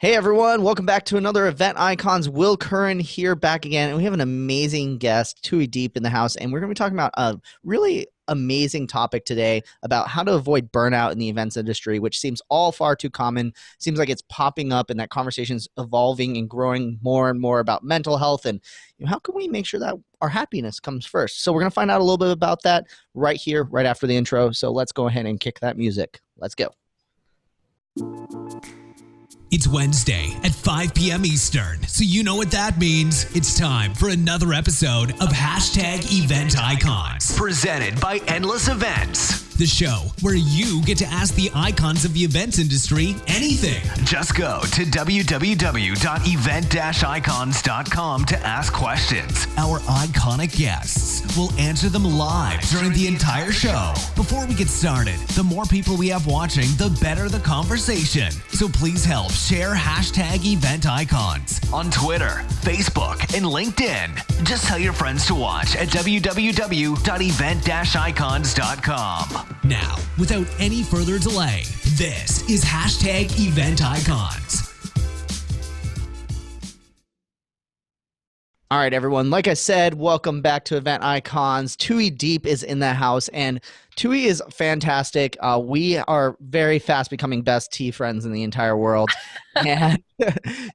Hey everyone, welcome back to another Event Icons. Will Curran here back again, and we have an amazing guest, Thuy Diep, in the house, and we're going to be talking about a really amazing topic today about how to avoid burnout in the events industry, which seems all far too common. Seems like it's popping up, and that conversation's evolving and growing more and more about mental health, and how can we make sure that our happiness comes first? So we're going to find out a little bit about that right here, right after the intro. So let's go ahead and kick that music. Let's go. It's Wednesday at 5 p.m. Eastern, so you know what that means. It's time for another episode of #Event Icons. Presented by Endless Events. The show where you get to ask the icons of the events industry anything. Just go to www.event-icons.com to ask questions. Our iconic guests will answer them live during the entire show. Before we get started, the more people we have watching, the better the conversation. So please help share #Event Icons on Twitter, Facebook, and LinkedIn. Just tell your friends to watch at www.event-icons.com. Now, without any further delay, this is #Event Icons. All right, everyone. Like I said, welcome back to Event Icons. Thuy Diep is in the house, and Thuy is fantastic. We are very fast becoming best tea friends in the entire world, and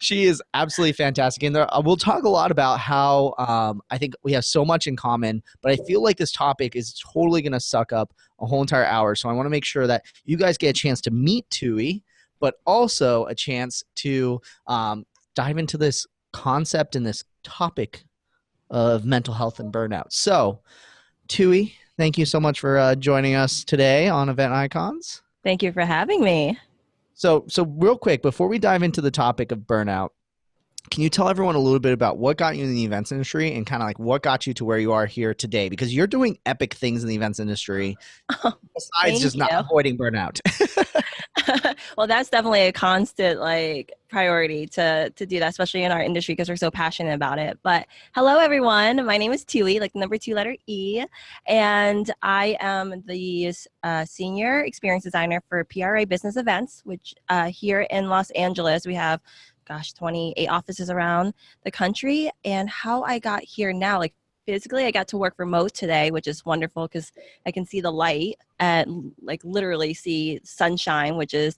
she is absolutely fantastic. And we'll talk a lot about how I think we have so much in common, but I feel like this topic is totally going to suck up a whole entire hour. So I want to make sure that you guys get a chance to meet Thuy, but also a chance to dive into this concept and this topic of mental health and burnout. So, Thuy, thank you so much for joining us today on Event Icons. Thank you for having me. So real quick, before we dive into the topic of burnout, can you tell everyone a little bit about what got you in the events industry and kind of like what got you to where you are here today? Because you're doing epic things in the events industry besides just not avoiding burnout. Well, that's definitely a constant priority to do that, especially in our industry because we're so passionate about it. But hello, everyone. My name is Thuy, like the number 2 letter E, and I am the senior experience designer for PRA Business Events, which here in Los Angeles, we have 28 offices around the country. And how I got here now, physically, I got to work remote today, which is wonderful because I can see the light and literally see sunshine, which is,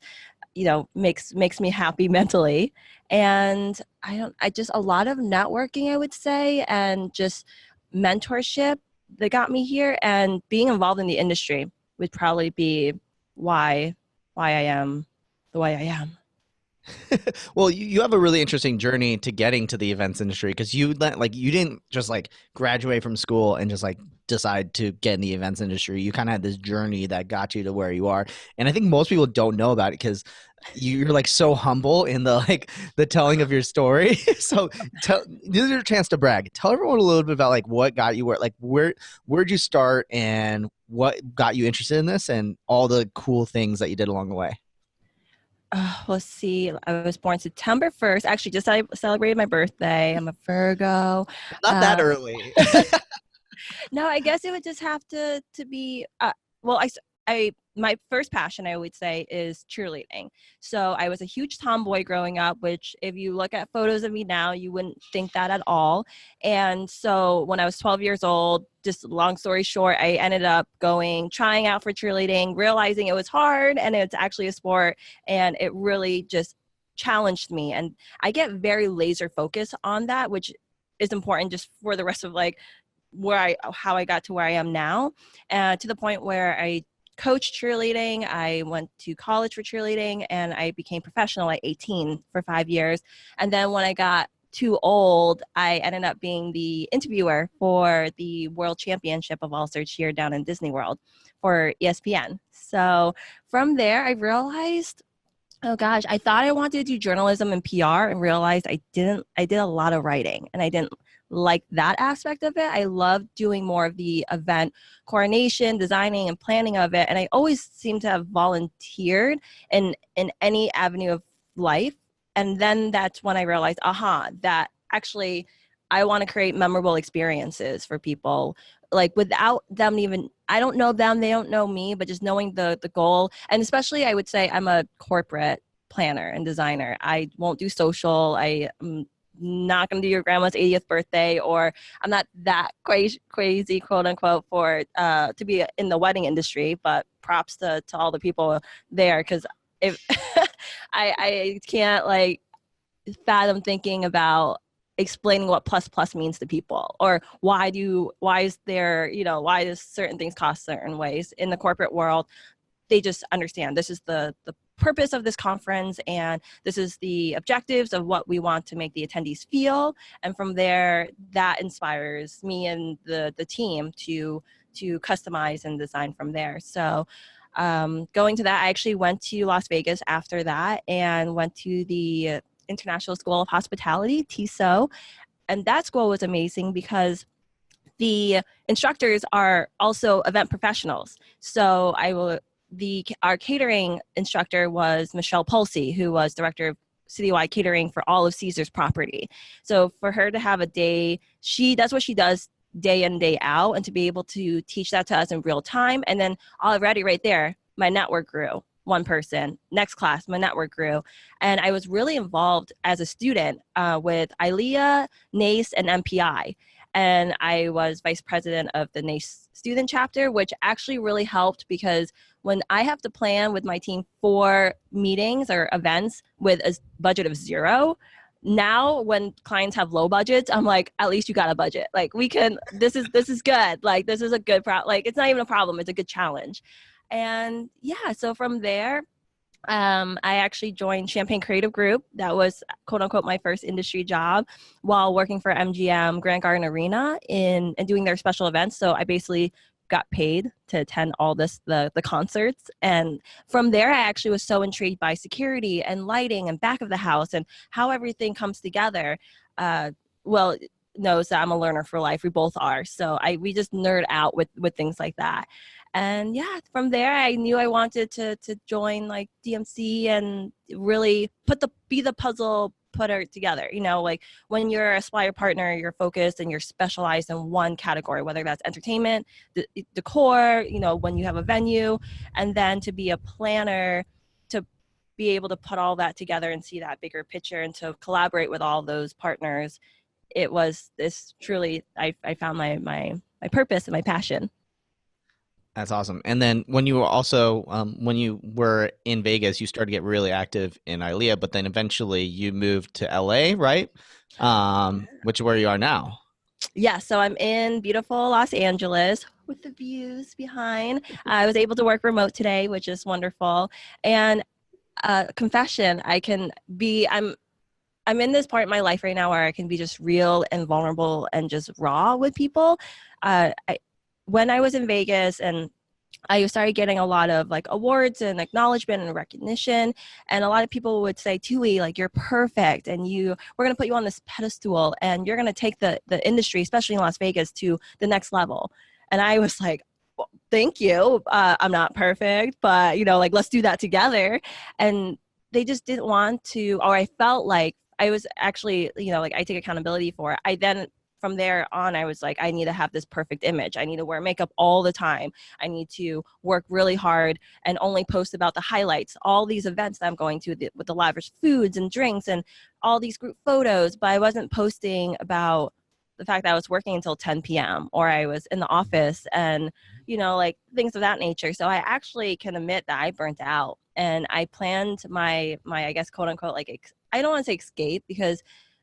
makes me happy mentally. And I just a lot of networking, I would say, and just mentorship that got me here, and being involved in the industry would probably be why I am the way I am. Well, you have a really interesting journey to getting to the events industry because you didn't just graduate from school and just decide to get in the events industry. You kind of had this journey that got you to where you are, and I think most people don't know about it because you're so humble in the telling of your story. So this is your chance to brag. Tell everyone a little bit about what got you where'd you start and what got you interested in this and all the cool things that you did along the way. Let's see. I was born September 1st. Actually, just I celebrated my birthday. I'm a Virgo. Not that early. No, I guess it would just have to be. My first passion, I would say, is cheerleading. So I was a huge tomboy growing up, which if you look at photos of me now, you wouldn't think that at all. And so when I was 12 years old, just long story short, I ended up trying out for cheerleading, realizing it was hard and it's actually a sport. And it really just challenged me. And I get very laser focused on that, which is important just for the rest of how I got to where I am now, to the point where I coached cheerleading. I went to college for cheerleading, and I became professional at 18 for 5 years. And then when I got too old, I ended up being the interviewer for the World Championship of All Star Cheer down in Disney World for ESPN. So from there, I realized, oh gosh, I thought I wanted to do journalism and PR, and realized I didn't. I did a lot of writing, and I didn't like that aspect of it. I loved doing more of the event coordination, designing, and planning of it. And I always seem to have volunteered in any avenue of life. And then that's when I realized, that actually I want to create memorable experiences for people, without them even, I don't know them, they don't know me, but just knowing the goal. And especially I would say I'm a corporate planner and designer. I won't do social. I am not going to do your grandma's 80th birthday, or I'm not that crazy, quote unquote, for to be in the wedding industry. But props to all the people there, because if I can't like fathom thinking about explaining what plus plus means to people, or why is there, why does certain things cost certain ways in the corporate world. They just understand this is the purpose of this conference, and this is the objectives of what we want to make the attendees feel. And from there, that inspires me and the team to customize and design from there. So going to that, I actually went to Las Vegas after that and went to the International School of Hospitality, TISO. And that school was amazing because the instructors are also event professionals. So our catering instructor was Michelle Pulsey, who was director of citywide catering for all of Caesar's property. So for her to have a day, that's what she does day in, day out, and to be able to teach that to us in real time. And then already right there, my network grew. One person, next class, my network grew. And I was really involved as a student with ILEA, NACE, and MPI. And I was vice president of the NACE student chapter, which actually really helped, because when I have to plan with my team for meetings or events with a budget of 0, now when clients have low budgets, I'm like, at least you got a budget. Like this is good. Like this is a good like it's not even a problem. It's a good challenge. And yeah, so from there, I actually joined Champagne Creative Group. That was, quote unquote, my first industry job while working for MGM Grand Garden Arena and doing their special events. So I basically got paid to attend all the concerts. And from there, I actually was so intrigued by security and lighting and back of the house and how everything comes together. Well, knows that I'm a learner for life. We both are. So we just nerd out with things like that. And yeah, from there, I knew I wanted to join like DMC and really be the puzzle putter together. Like when you're a supplier partner, you're focused and you're specialized in one category, whether that's entertainment, decor, when you have a venue, and then to be a planner, to be able to put all that together and see that bigger picture and to collaborate with all those partners. It was this truly, I found my purpose and my passion. That's awesome. And then when you were also, when you were in Vegas, you started to get really active in ILEA, but then eventually you moved to LA, right? Which is where you are now. Yeah, so I'm in beautiful Los Angeles with the views behind. I was able to work remote today, which is wonderful. And confession, I'm in this part of my life right now where I can be just real and vulnerable and just raw with people. When I was in Vegas and I started getting a lot of like awards and acknowledgement and recognition, and a lot of people would say, Thuy, like you're perfect, and we're going to put you on this pedestal, and you're going to take the industry, especially in Las Vegas, to the next level. And I was like, well, thank you. I'm not perfect, but like let's do that together. And they just didn't want to, or I felt like I was actually, like I take accountability for it. I then from there on, I was like, I need to have this perfect image. I need to wear makeup all the time. I need to work really hard and only post about the highlights, all these events that I'm going to with the lavish foods and drinks and all these group photos. But I wasn't posting about the fact that I was working until 10 p.m. or I was in the office and, like things of that nature. So I actually can admit that I burnt out, and I planned my I guess, quote unquote, like, I don't want to say escape, because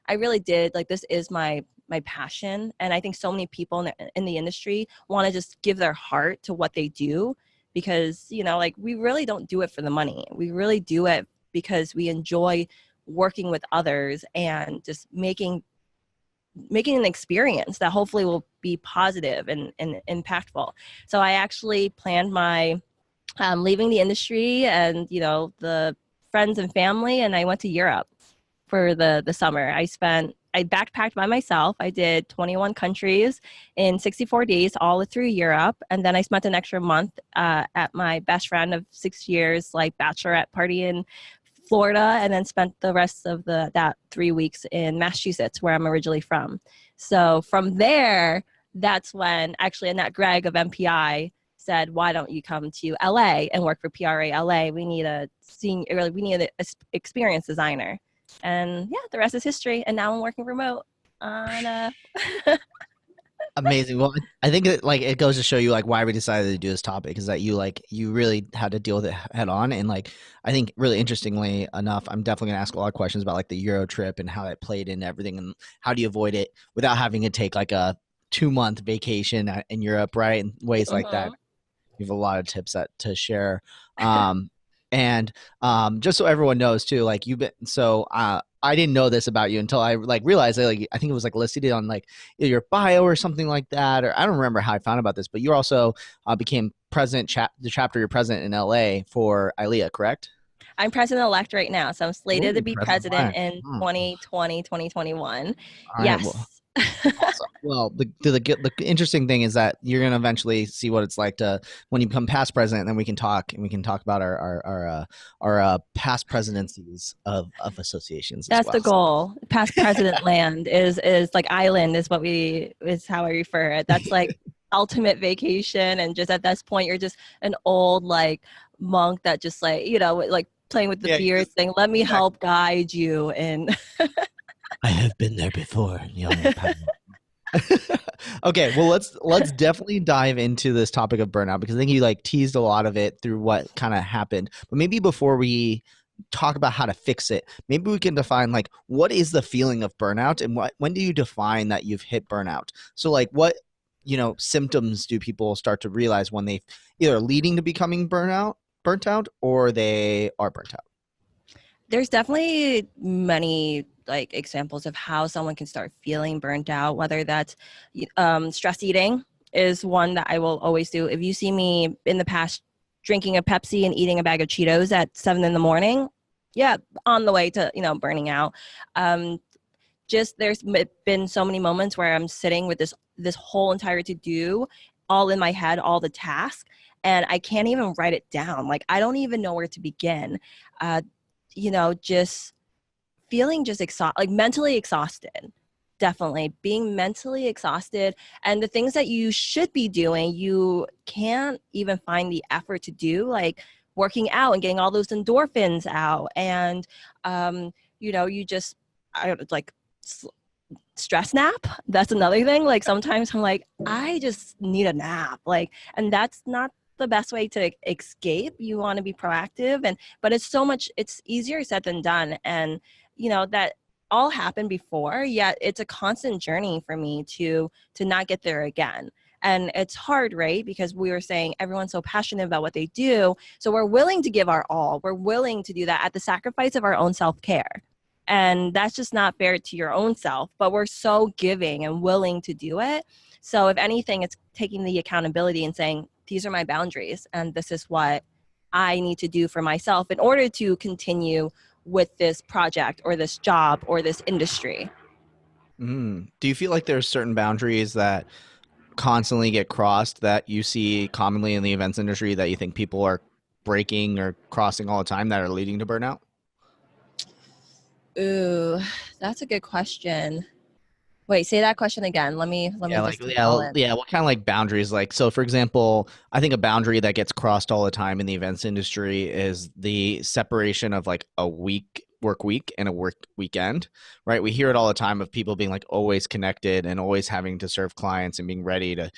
I really did, like, this is my passion. And I think so many people in the industry want to just give their heart to what they do, because, like we really don't do it for the money. We really do it because we enjoy working with others and just making an experience that hopefully will be positive and impactful. So I actually planned my leaving the industry and, the friends and family, and I went to Europe for the summer. I backpacked by myself. I did 21 countries in 64 days, all through Europe. And then I spent an extra month at my best friend of 6 years, like bachelorette party in Florida, and then spent the rest of that 3 weeks in Massachusetts, where I'm originally from. So from there, that's when actually Annette Gregg of MPI said, why don't you come to LA and work for PRA LA? We need a senior, we need an experienced designer. And yeah, the rest is history. And now I'm working remote on Amazing. Well, I think it goes to show you like why we decided to do this topic is that you really had to deal with it head on. And like I think really interestingly enough, I'm definitely gonna ask a lot of questions about like the Euro trip and how it played into everything and how do you avoid it without having to take like a 2-month vacation in Europe, right? And ways like that. You have a lot of tips to share. And just so everyone knows too, like you've been I didn't know this about you until I like realized that like I think it was like listed on like your bio or something like that, or I don't remember how I found about this, but you also became president the chapter you're president in LA for ILEA, correct? I'm president-elect right now, so I'm slated Ooh, to be president president-elect. in 2020, 2021. All right. Well, Yes. awesome. Well, the interesting thing is that you're gonna eventually see what it's like to when you become past president. Then we can talk and we can talk about our past presidencies of associations as That's well. the goal. Past president land is like island is how I refer it. That's like ultimate vacation, and just at this point you're just an old like monk that just like like playing with the Yeah, beard saying, let me exactly. help guide you. And I have been there before, young Okay, well let's definitely dive into this topic of burnout because I think you like teased a lot of it through what kind of happened. But maybe before we talk about how to fix it, maybe we can define like what is the feeling of burnout and when do you define that you've hit burnout? So like what symptoms do people start to realize when they either leading to becoming burnt out or they are burnt out? there's definitely many like examples of how someone can start feeling burnt out, whether that's stress eating is one that I will always do. If you see me in the past drinking a Pepsi and eating a bag of Cheetos at 7 in the morning, yeah, on the way to, burning out. Just there's been so many moments where I'm sitting with this whole entire to-do all in my head, all the tasks, and I can't even write it down. Like I don't even know where to begin. Just feeling just like mentally exhausted. Definitely being mentally exhausted, and the things that you should be doing, you can't even find the effort to do, like working out and getting all those endorphins out. And, you just, like stress nap. That's another thing. Like sometimes I'm like, I just need a nap. Like, and that's not the best way to escape. You want to be proactive, but it's easier said than done. And, that all happened before, yet it's a constant journey for me to not get there again. And it's hard, right? Because we were saying everyone's so passionate about what they do. So we're willing to give our all. We're willing to do that at the sacrifice of our own self-care. And that's just not fair to your own self, but we're so giving and willing to do it. So if anything, it's taking the accountability and saying, these are my boundaries and this is what I need to do for myself in order to continue with this project or this job or this industry. Do you feel like there's certain boundaries that constantly get crossed that you see commonly in the events industry that you think people are breaking or crossing all the time that are leading to burnout? Ooh, that's a good question. Wait, say that question again. Let me just take it all in. Yeah. What kind of like boundaries? Like, so for example, I think a boundary that gets crossed all the time in the events industry is the separation of like a work week and a work weekend, right? We hear it all the time of people being like always connected and always having to serve clients and being ready to,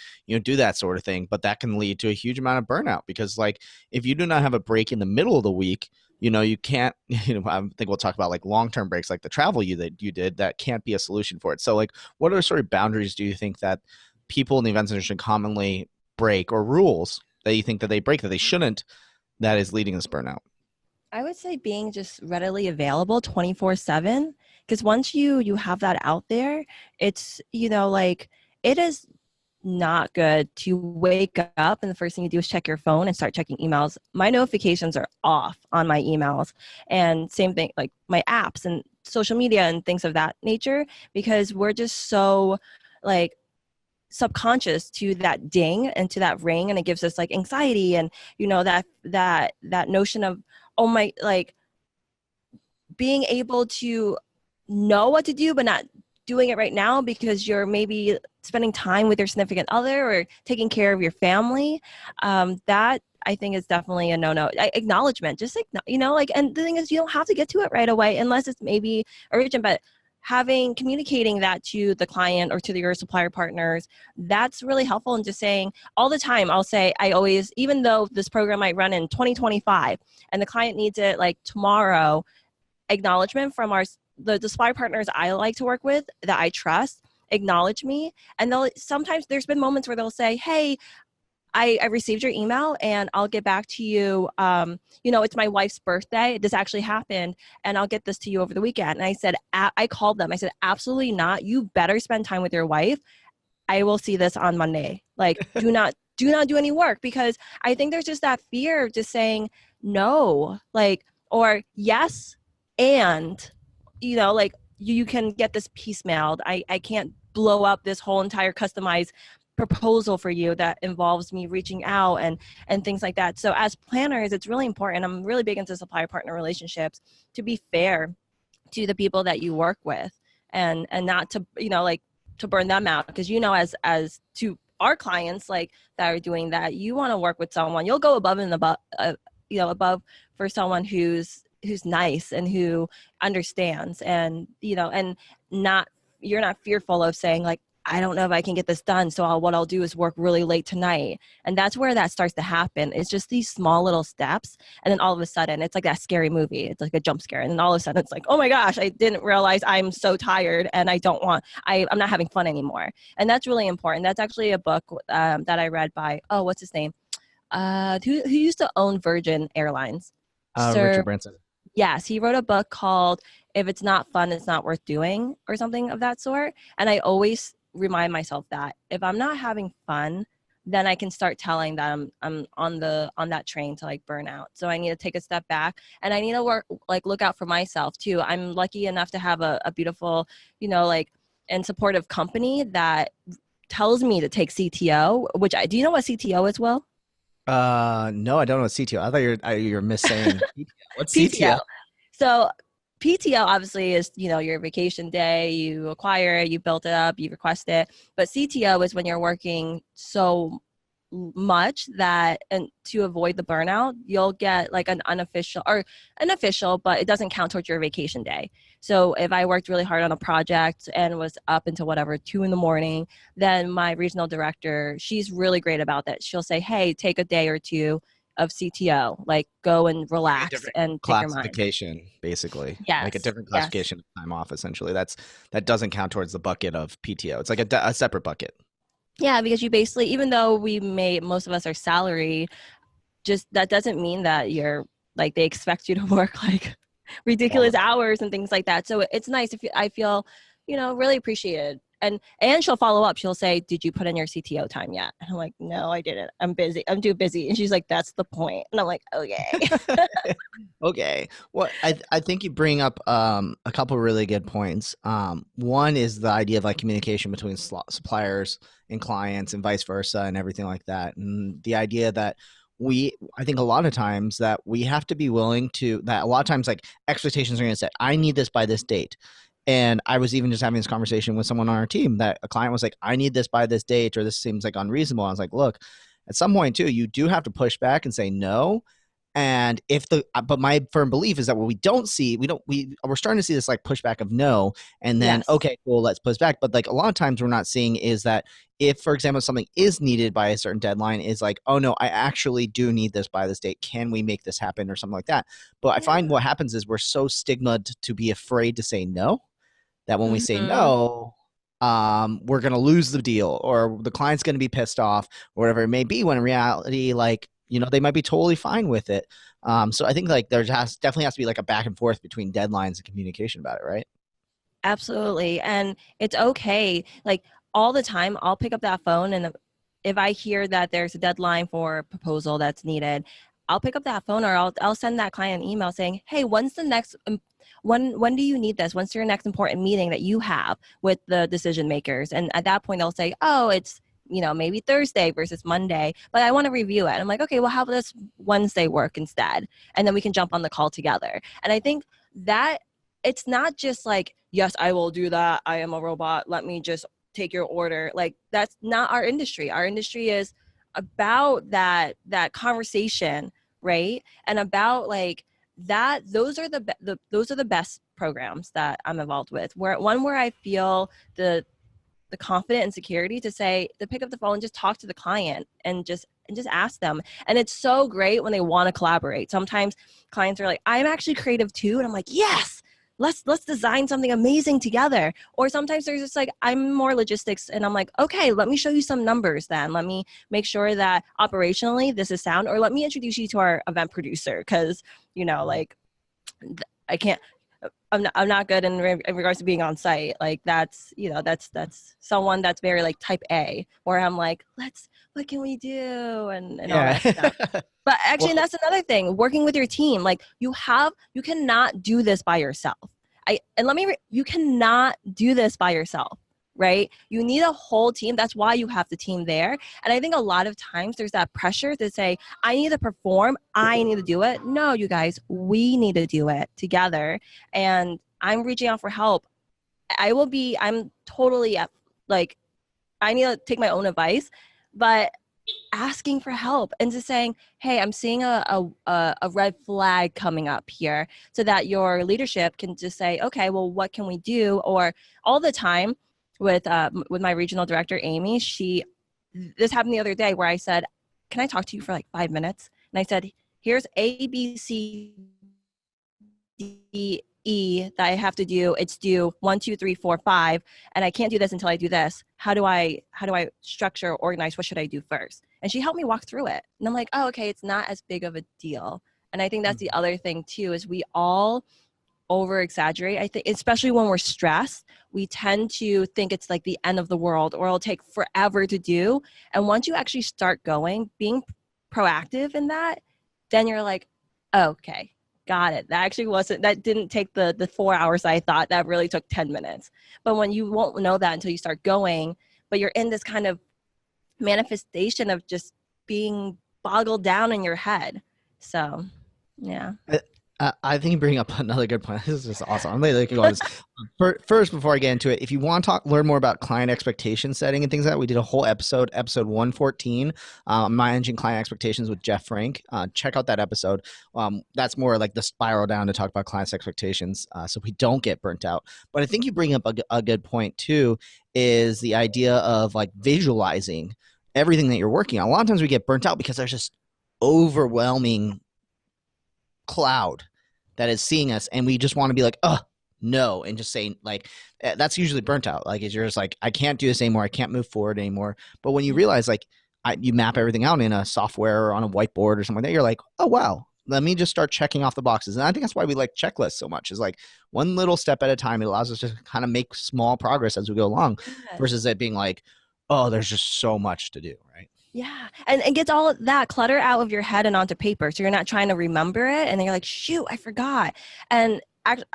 do that sort of thing. But that can lead to a huge amount of burnout because like if you do not have a break in the middle of the week, you can't, I think we'll talk about like long-term breaks, like the travel you did, that can't be a solution for it. So like, what are sort of boundaries do you think that people in the events industry commonly break, or rules that you think that they break that they shouldn't, that is leading this burnout? I would say being just readily available 24/7, because once you have that out there, it's, like it is not good to wake up and the first thing you do is check your phone and start checking emails. My notifications are off on my emails, and same thing like my apps and social media and things of that nature, because we're just so like subconscious to that ding and to that ring, and it gives us like anxiety and that notion of, oh my, like being able to know what to do but not doing it right now because you're maybe spending time with your significant other or taking care of your family, that I think is definitely a no-no. Acknowledgement, just like, like, and the thing is, you don't have to get to it right away unless it's maybe urgent, but communicating that to the client or to your supplier partners, that's really helpful. And just saying all the time, I'll say, even though this program might run in 2025 and the client needs it like tomorrow, acknowledgement from the supplier partners I like to work with that I trust, acknowledge me. And sometimes there's been moments where they'll say, hey, I received your email and I'll get back to you. It's my wife's birthday. This actually happened and I'll get this to you over the weekend. And I said, I called them. I said, absolutely not. You better spend time with your wife. I will see this on Monday. Like, do not do any work, because I think there's just that fear of just saying no, like, or yes. And, like you can get this piecemealed. I can't blow up this whole entire customized proposal for you that involves me reaching out and things like that. So as planners, it's really important. I'm really big into supplier partner relationships, to be fair to the people that you work with, and not to, to burn them out. Because, as to our clients, like, that are doing that, you want to work with someone, you'll go above and above, above for someone who's nice and who understands, and, and you're not fearful of saying, like, I don't know if I can get this done, so what I'll do is work really late tonight. And that's where that starts to happen. It's just these small little steps. And then all of a sudden, it's like that scary movie. It's like a jump scare. And then all of a sudden, it's like, oh my gosh, I didn't realize I'm so tired and I'm not having fun anymore. And that's really important. That's actually a book that I read by, what's his name? Who used to own Virgin Airlines? Richard Branson. Yes, he wrote a book called If It's Not Fun, It's Not Worth Doing, or something of that sort. And I always remind myself that if I'm not having fun, then I can start telling that I'm on that train to, like, burn out. So I need to take a step back, and I need to look out for myself too. I'm lucky enough to have a beautiful, and supportive company that tells me to take CTO, do you know what CTO is, Will? No, I don't know what CTO. I thought you were missaying PTO. What's PTO. CTO? So PTO obviously is, your vacation day, you acquire it, you built it up, you request it. But CTO is when you're working so much that, and to avoid the burnout, you'll get like an unofficial, but it doesn't count towards your vacation day. So if I worked really hard on a project and was up until 2 a.m, then my regional director, she's really great about that. She'll say, hey, take a day or two of CTO, like, go and relax and take your mind. Classification, basically. Yes. Like a different classification of time off, essentially. That doesn't count towards the bucket of PTO. It's like a separate bucket. Yeah, because you basically, even though most of us are salary, just that doesn't mean that you're, like, they expect you to work like ridiculous hours and things like that. So it's nice if I feel, really appreciated. And she'll follow up. She'll say, did you put in your CTO time yet? And I'm like, no, I didn't. I'm busy. I'm too busy. And she's like, that's the point. And I'm like, okay. Okay. Well, I think you bring up a couple really good points. One is the idea of, like, communication between suppliers and clients and vice versa and everything like that. And the idea that I think a lot of times that we have to be willing to, that a lot of times, like, expectations are going to say, I need this by this date. And I was even just having this conversation with someone on our team that a client was like, I need this by this date, or this seems like unreasonable. I was like, look, at some point too, you do have to push back and say no. And but my firm belief is that what we don't see, we're starting to see this, like, pushback of no, and then, yes, okay, cool, let's push back. But, like, a lot of times we're not seeing is that if, for example, something is needed by a certain deadline, is like, oh no, I actually do need this by this date. Can we make this happen, or something like that? But I find what happens is we're so stigmatized to be afraid to say no, that when we say no, we're going to lose the deal, or the client's going to be pissed off, or whatever it may be, when in reality, like, they might be totally fine with it. So I think, like, definitely has to be, like, a back and forth between deadlines and communication about it, right? Absolutely. And it's okay. Like, all the time, I'll pick up that phone, and if I hear that there's a deadline for a proposal that's needed, I'll pick up that phone, or I'll send that client an email saying, hey, when's the next when do you need this? When's your next important meeting that you have with the decision makers? And at that point, they'll say, oh, it's, maybe Thursday versus Monday, but I want to review it. And I'm like, okay, well, how does Wednesday work instead? And then we can jump on the call together. And I think that it's not just like, yes, I will do that, I am a robot, let me just take your order. Like, that's not our industry. Our industry is about that conversation, right? And about like that. Those are those are the best programs that I'm involved with. Where I feel the confident and security to pick up the phone and just talk to the client and just ask them. And it's so great when they want to collaborate. Sometimes clients are like, I'm actually creative too. And I'm like, yes, let's design something amazing together. Or sometimes there's just like, I'm more logistics and I'm like, okay, let me show you some numbers then. Let me make sure that operationally this is sound, or let me introduce you to our event producer. Cause like I can't, I'm not good in regards to being on site. Like that's someone that's very like type A, where I'm like, what can we do? And all Yeah. that stuff. But actually, Well, that's another thing, working with your team. Like you cannot do this by yourself. You cannot do this by yourself, right? You need a whole team. That's why you have the team there. And I think a lot of times there's that pressure to say, I need to perform, I need to do it. No, you guys, we need to do it together. And I'm reaching out for help. I'm totally like, I need to take my own advice, but asking for help and just saying, hey, I'm seeing a red flag coming up here, so that your leadership can just say, okay, well, what can we do? Or all the time with my regional director, Amy, this happened the other day where I said, can I talk to you for like 5 minutes? And I said, here's A, B, C, D, E that I have to do. It's due 1, 2, 3, 4, 5, and I can't do this until I do this. How do I structure, organize? What should I do first? And she helped me walk through it. And I'm like, oh, okay, it's not as big of a deal. And I think that's the other thing too, is we all over exaggerate. I think, especially when we're stressed, we tend to think it's like the end of the world, or it'll take forever to do. And once you actually start going, being proactive in that, then you're like, oh, okay, got it. That didn't take the 4 hours I thought. That really took 10 minutes. But when you won't know that until you start going, but you're in this kind of manifestation of just being boggled down in your head. So, yeah. I think you bring up another good point. This is just awesome. I'm really looking forward to this. First, before I get into it, if you want to learn more about client expectation setting and things like that, we did a whole episode 114, managing client expectations with Jeff Frank. Check out that episode. That's more like the spiral down to talk about clients' expectations, so we don't get burnt out. But I think you bring up a good point too, is the idea of like visualizing everything that you're working on. A lot of times we get burnt out because there's just overwhelming cloud that is seeing us, and we just want to be like, oh no, and just say like, that's usually burnt out. Like, you're just like, I can't do this anymore, I can't move forward anymore. But when you realize like, you map everything out in a software or on a whiteboard or something like that, you're like, oh wow, let me just start checking off the boxes. And I think that's why we like checklists so much, is like one little step at a time. It allows us to kind of make small progress as we go along, versus it being like, oh, there's just so much to do, right? Yeah. And it gets all of that clutter out of your head and onto paper. So you're not trying to remember it. And then you're like, shoot, I forgot. And actually,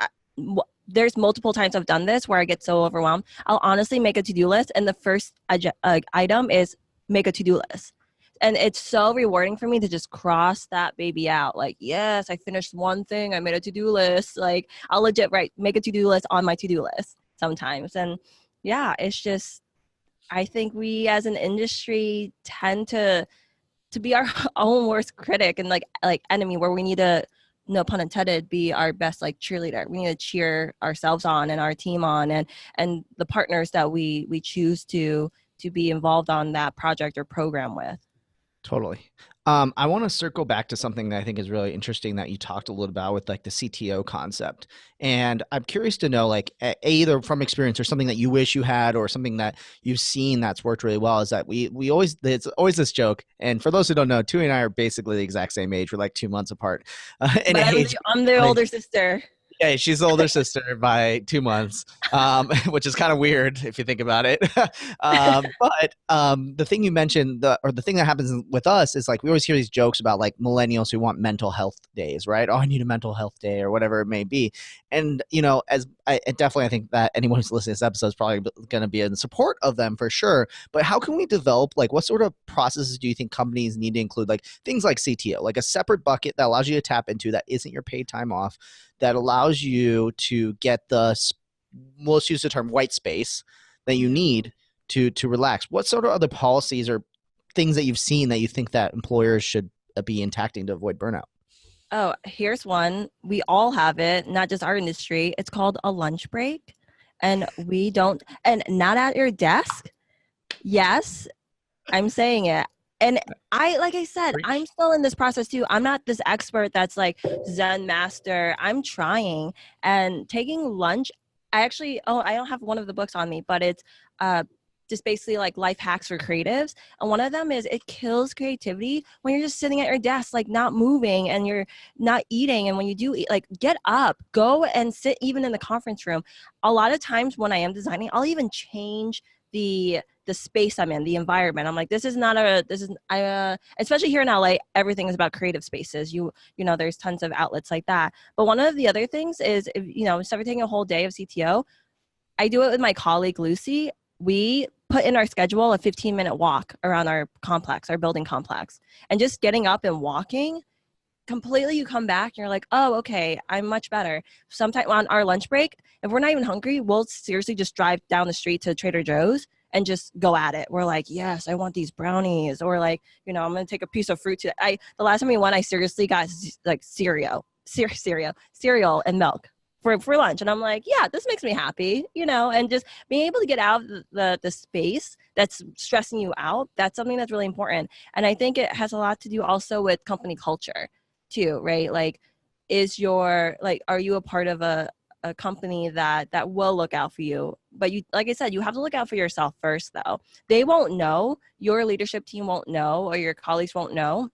there's multiple times I've done this where I get so overwhelmed. I'll honestly make a to-do list. And the first item is make a to-do list. And it's so rewarding for me to just cross that baby out. Like, yes, I finished one thing. I made a to-do list. Like, I'll legit make a to-do list on my to-do list sometimes. And yeah, it's just, I think we as an industry tend to be our own worst critic and like enemy, where we need to, no pun intended, be our best like cheerleader. We need to cheer ourselves on and our team on, and the partners that we choose to be involved on that project or program with. Totally. I want to circle back to something that I think is really interesting that you talked a little about with like the CTO concept. And I'm curious to know, like, either from experience or something that you wish you had, or something that you've seen that's worked really well, is that it's always this joke. And for those who don't know, Tui and I are basically the exact same age. We're like 2 months apart in age. I'm the older sister. Yeah, she's the older sister by 2 months, which is kind of weird if you think about it. But the thing you mentioned, the thing that happens with us is like, we always hear these jokes about like millennials who want mental health days, right? Oh, I need a mental health day, or whatever it may be. And, I think that anyone who's listening to this episode is probably going to be in support of them for sure. But how can we develop, like, what sort of processes do you think companies need to include, like things like CTO, like a separate bucket that allows you to tap into that isn't your paid time off, that allows you to get let's use the term white space that you need to relax. What sort of other policies or things that you've seen that you think that employers should be enacting to avoid burnout? Oh, here's one. We all have it, not just our industry. It's called a lunch break. And we don't, and not at your desk. Yes, I'm saying it. And like I said, I'm still in this process too. I'm not this expert that's like Zen master. I'm trying and taking lunch. I don't have one of the books on me, but it's just basically like life hacks for creatives. And one of them is it kills creativity when you're just sitting at your desk, like not moving and you're not eating. And when you do eat, like get up, go and sit even in the conference room. A lot of times when I am designing, I'll even change the space I'm in, the environment. I'm like, especially here in LA, everything is about creative spaces. You know, there's tons of outlets like that. But one of the other things is, if, you know, instead of taking a whole day of CTO, I do it with my colleague, Lucy. We put in our schedule a 15-minute walk around our complex, our building complex, and just getting up and walking completely, you come back and you're like, oh, okay, I'm much better. Sometime on our lunch break, if we're not even hungry, we'll seriously just drive down the street to Trader Joe's and just go at it. We're like, yes, I want these brownies, or like, you know, I'm gonna take a piece of fruit today. The last time we went, I seriously got like cereal and milk for lunch, and I'm like, yeah, this makes me happy, you know. And just being able to get out of the space that's stressing you out, that's something that's really important. And I think it has a lot to do also with company culture too, right? Like, are you a part of a company that will look out for you? But you, like I said, you have to look out for yourself first though. They won't know, your leadership team won't know, or your colleagues won't know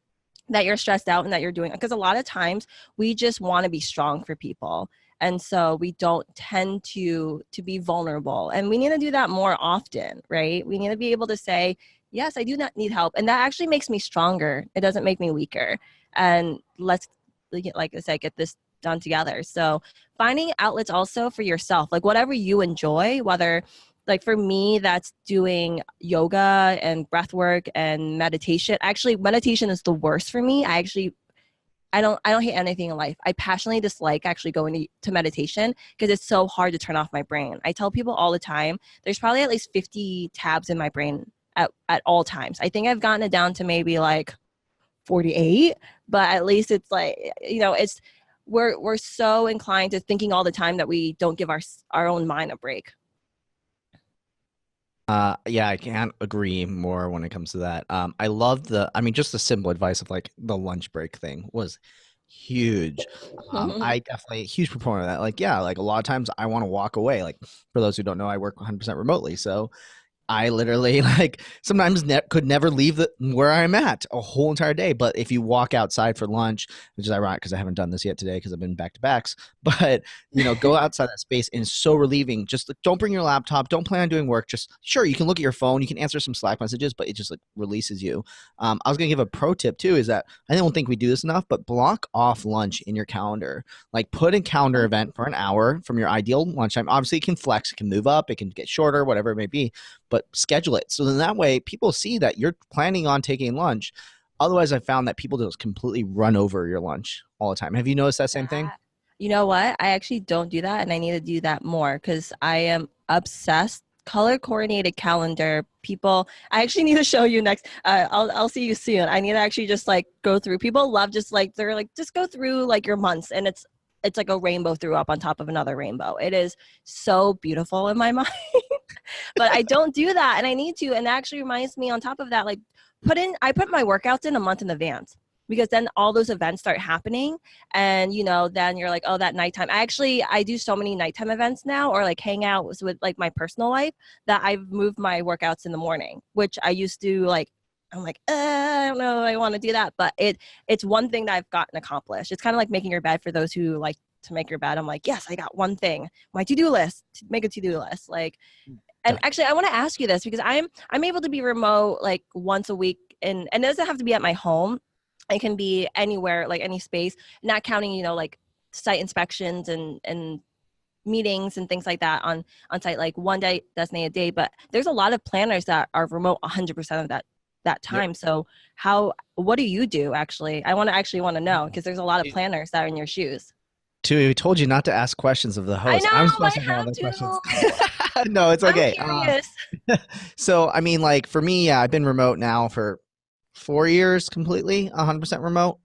that you're stressed out and that you're doing, because a lot of times we just want to be strong for people. And so we don't tend to be vulnerable, and we need to do that more often, right? We need to be able to say, yes, I do not need help. And that actually makes me stronger. It doesn't make me weaker. And let's, like I said, get this done together. So finding outlets also for yourself, like whatever you enjoy, whether, like for me, that's doing yoga and breath work and meditation. Actually, meditation is the worst for me. I don't hate anything in life. I passionately dislike actually going to meditation because it's so hard to turn off my brain. I tell people all the time, there's probably at least 50 tabs in my brain at all times. I think I've gotten it down to maybe like 48, but at least it's like, you know, it's, we're so inclined to thinking all the time that we don't give our own mind a break. Yeah, I can't agree more when it comes to that. I love just the simple advice of like the lunch break thing was huge. I definitely a huge proponent of that. Like, yeah, like a lot of times I want to walk away. Like, for those who don't know, I work 100% remotely. So I literally like sometimes could never leave where I'm at a whole entire day. But if you walk outside for lunch, which is ironic because I haven't done this yet today because I've been back to backs, but you know, go outside that space and it's so relieving. Just like, don't bring your laptop. Don't plan on doing work. Just sure, you can look at your phone. You can answer some Slack messages, but it just like releases you. I was going to give a pro tip too, is that I don't think we do this enough, but block off lunch in your calendar. Like put a calendar event for an hour from your ideal lunchtime. Obviously it can flex, it can move up, it can get shorter, whatever it may be, but schedule it. So then that way people see that you're planning on taking lunch. Otherwise, I found that people just completely run over your lunch all the time. Have you noticed that same thing? You know what? I actually don't do that, and I need to do that more because I am obsessed. Color coordinated calendar. People, I actually need to show you next. I'll see you soon. I need to actually just like go through. People love just like, they're like, just go through like your months, and it's like a rainbow threw up on top of another rainbow. It is so beautiful in my mind. But I don't do that, and I need to. And that actually reminds me, on top of that, like I put my workouts in a month in advance, because then all those events start happening, and you know, then you're like, oh, that nighttime. I do so many nighttime events now, or like hangouts with like my personal life, that I've moved my workouts in the morning, which I used to like. I'm like, I don't know, I want to do that, but it's one thing that I've gotten accomplished. It's kind of like making your bed for those who like to make your bed. I'm like, yes, I got one thing, my to-do list, to make a to-do list, like. And actually, I want to ask you this because I'm able to be remote like once a week, and it doesn't have to be at my home. It can be anywhere, like any space, not counting, you know, like site inspections and meetings and things like that on site, like one day, designated day. But there's a lot of planners that are remote 100% of that time. Yep. So what do you do actually? I want to know, because there's a lot of planners that are in your shoes. We told you not to ask questions of the I host. I'm know supposed I to know all have the questions. to. No, it's I'm okay. curious. So I mean, like for me, yeah, I've been remote now for 4 years, completely 100% remote.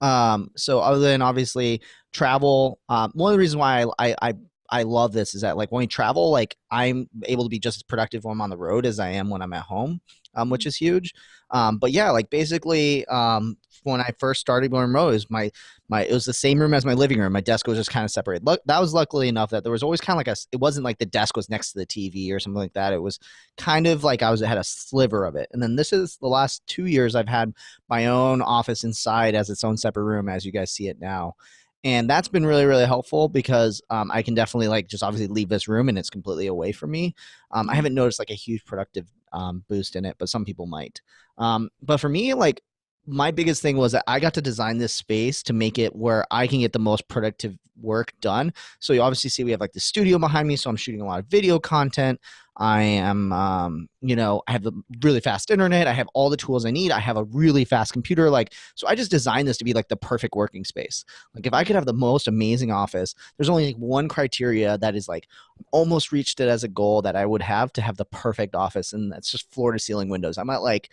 So other than obviously travel, one of the reasons why I love this is that like when we travel, like I'm able to be just as productive when I'm on the road as I am when I'm at home, which is huge. But yeah, like basically, when I first started going remote, it was my it was the same room as my living room. My desk was just kind of separated. Look, that was luckily enough that there was always kind of like it wasn't like the desk was next to the TV or something like that. It was kind of like I had a sliver of it. And then this is the last 2 years I've had my own office inside as its own separate room, as you guys see it now. And that's been really, really helpful because I can definitely like just obviously leave this room and it's completely away from me. I haven't noticed like a huge productive boost in it, but some people might. But for me, like my biggest thing was that I got to design this space to make it where I can get the most productive work done. So you obviously see we have like the studio behind me, so I'm shooting a lot of video content. I am, I have the really fast internet. I have all the tools I need. I have a really fast computer. Like, so I just designed this to be like the perfect working space. Like, if I could have the most amazing office, there's only like one criteria that is like almost reached it as a goal that I would have to have the perfect office, and that's just floor to ceiling windows. I'm at like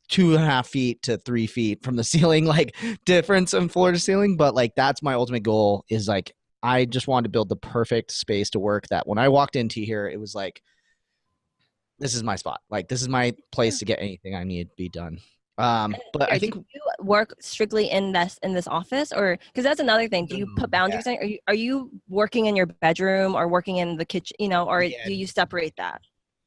2.5 feet to 3 feet from the ceiling, like difference in floor to ceiling. But like, that's my ultimate goal is like, I just wanted to build the perfect space to work that when I walked into here, it was like, this is my spot. Like this is my place to get anything I need to be done. But I Here, do think you work strictly in this office, or because that's another thing? Do you put yeah, boundaries in? Are you working in your bedroom or working in the kitchen? Or yeah. do you separate that?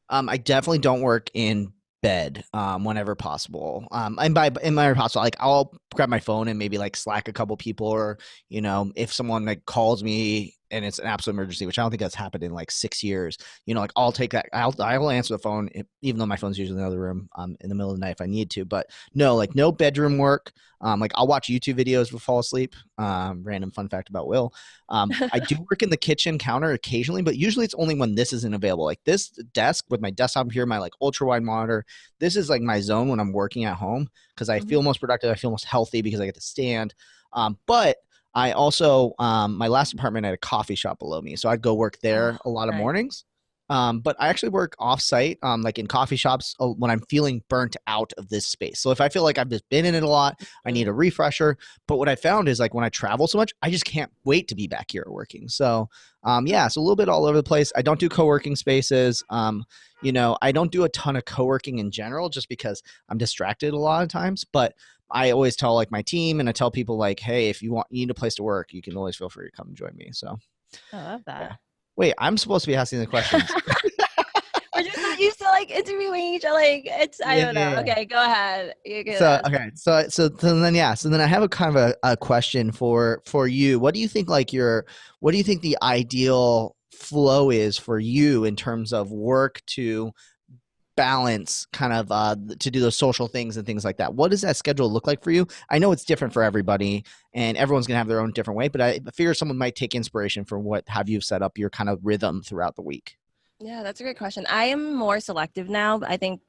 I definitely don't work in bed whenever possible. And by in whenever possible, like I'll grab my phone and maybe like Slack a couple people, or if someone like calls me and it's an absolute emergency, which I don't think that's happened in like 6 years. Like I'll take that. I will answer the phone, even though my phone's usually in the other room in the middle of the night if I need to. But no, like no bedroom work. Like I'll watch YouTube videos before fall asleep. Random fun fact about Will. I do work in the kitchen counter occasionally, but usually it's only when this isn't available. Like this desk with my desktop here, my like ultra wide monitor. This is like my zone when I'm working at home because I feel most productive. I feel most healthy because I get to stand. But I also, my last apartment had a coffee shop below me, so I'd go work Oh, there a lot of nice. mornings. But I actually work off site, like in coffee shops when I'm feeling burnt out of this space. So if I feel like I've just been in it a lot, I need a refresher. But what I found is like when I travel so much, I just can't wait to be back here working. So yeah, it's a little bit all over the place. I don't do co-working spaces. I don't do a ton of co-working in general just because I'm distracted a lot of times. But I always tell like my team and I tell people like, hey, if you need a place to work, you can always feel free to come join me. So I love yeah. that. Wait, I'm supposed to be asking the questions. We're just not used to like interviewing each other. Like I Yeah, don't know. yeah, yeah. Okay, go ahead. You can So ask. okay, so then I have a kind of a question for you. What do you think the ideal flow is for you in terms of work to balance kind of to do those social things and things like that? What does that schedule look like for you? I know it's different for everybody and everyone's gonna have their own different way, but I figure someone might take inspiration from what have you set up your kind of rhythm throughout the week. Yeah, that's a great question. I am more selective now. I think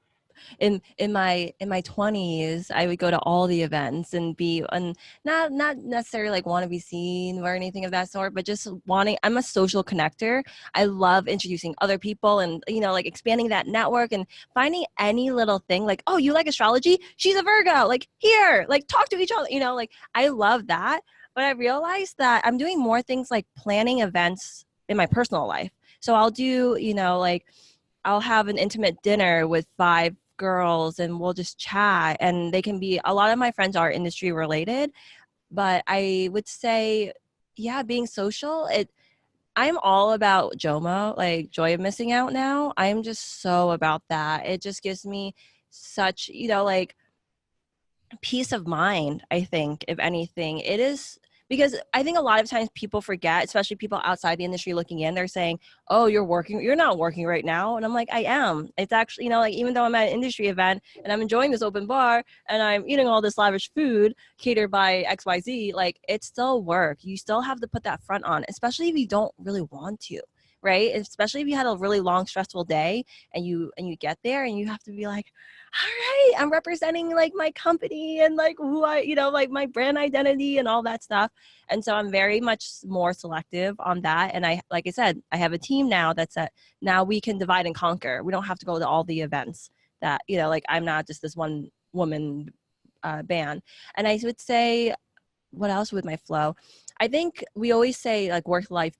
in my 20s I would go to all the events and be and not necessarily like want to be seen or anything of that sort, but just wanting. I'm a social connector. I love introducing other people and like expanding that network and finding any little thing like, oh, you like astrology, she's a Virgo, like here, like talk to each other, like I love that. But I realized that I'm doing more things like planning events in my personal life. So I'll do like I'll have an intimate dinner with 5 girls and we'll just chat, and they can be, a lot of my friends are industry related, but I would say, yeah, being social, I'm all about JOMO, like joy of missing out now. I'm just so about that. It just gives me such, like peace of mind. I think if anything it is, because I think a lot of times people forget, especially people outside the industry looking in, they're saying, oh, you're not working right now, and I'm like, I am. It's actually, like even though I'm at an industry event and I'm enjoying this open bar and I'm eating all this lavish food catered by XYZ, like it's still work. You still have to put that front on, especially if you don't really want to. right? Especially if you had a really long, stressful day and you get there and you have to be like, all right, I'm representing like my company and like who I, like my brand identity and all that stuff. And so I'm very much more selective on that. And like I said, I have a team now that's now we can divide and conquer. We don't have to go to all the events that, like I'm not just this one woman band. And I would say, what else with my flow? I think we always say like work-life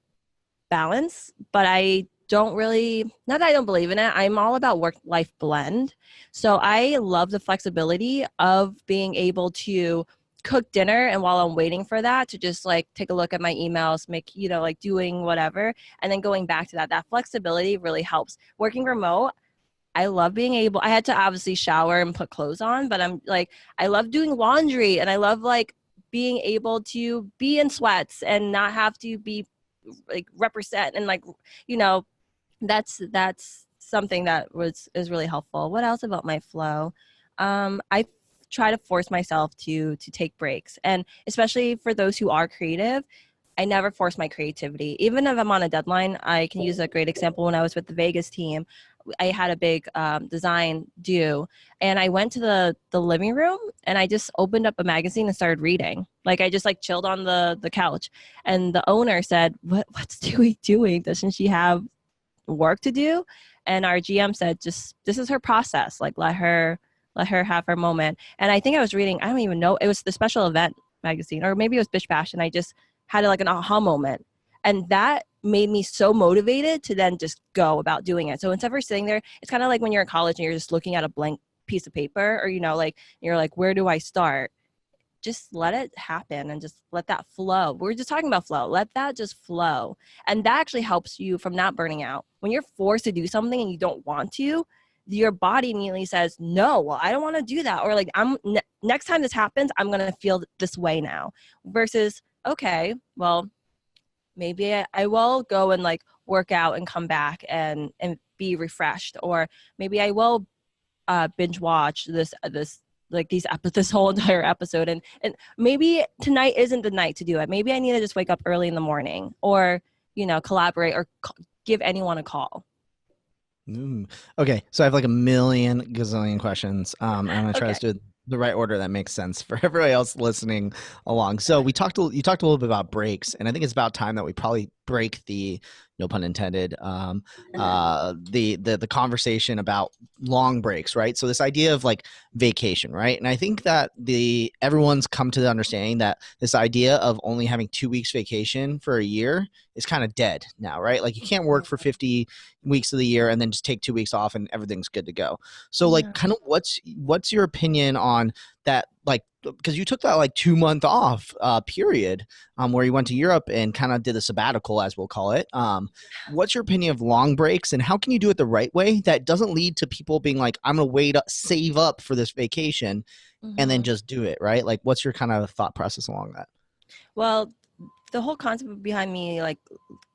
balance, but I don't really, not that I don't believe in it, I'm all about work-life blend. So I love the flexibility of being able to cook dinner, and while I'm waiting for that, to just like take a look at my emails, make, like doing whatever, and then going back to that flexibility really helps. Working remote, I love being able, I had to obviously shower and put clothes on, but I'm like, I love doing laundry, and I love like being able to be in sweats and not have to be like represent, and like, that's something that is really helpful. What else about my flow? I try to force myself to take breaks, and especially for those who are creative, I never force my creativity. Even if I'm on a deadline, I can use a great example. When I was with the Vegas team, I had a big design due, and I went to the living room and I just opened up a magazine and started reading. Like I just like chilled on the couch, and the owner said, "What's Dewey doing? Doesn't she have work to do?" And our GM said, "Just this is her process. Like let her have her moment." And I think I was reading, I don't even know, it was the Special Event magazine, or maybe it was Bish Bash, and I just had like an aha moment. And that made me so motivated to then just go about doing it. So instead of sitting there, it's kind of like when you're in college and you're just looking at a blank piece of paper, or, like you're like, where do I start? Just let it happen and just let that flow. We're just talking about flow. Let that just flow. And that actually helps you from not burning out. When you're forced to do something and you don't want to, your body immediately says, no, well, I don't want to do that. Or like, next time this happens, I'm going to feel this way now. Versus, okay, well, maybe I will go and like work out and come back and be refreshed. Or maybe I will binge watch this like this whole entire episode, and maybe tonight isn't the night to do it. Maybe I need to just wake up early in the morning, or collaborate, or give anyone a call. Okay, so I have like a million gazillion questions. I'm gonna try Okay. to do the right order that makes sense for everybody else listening along. So you talked a little bit about breaks, and I think it's about time that we probably break the, no pun intended, the conversation about long breaks, right? So this idea of like vacation, right? And I think that everyone's come to the understanding that this idea of only having 2 weeks vacation for a year is kind of dead now, right? Like you can't work for 50 weeks of the year and then just take 2 weeks off and everything's good to go. So like kind of what's your opinion on that? Like, because you took that like 2 month off period where you went to Europe and kind of did a sabbatical, as we'll call it. What's your opinion of long breaks, and how can you do it the right way that doesn't lead to people being like, I'm going to wait up, save up for this vacation and then just do it, right? Like what's your kind of thought process along that? Well, the whole concept behind me like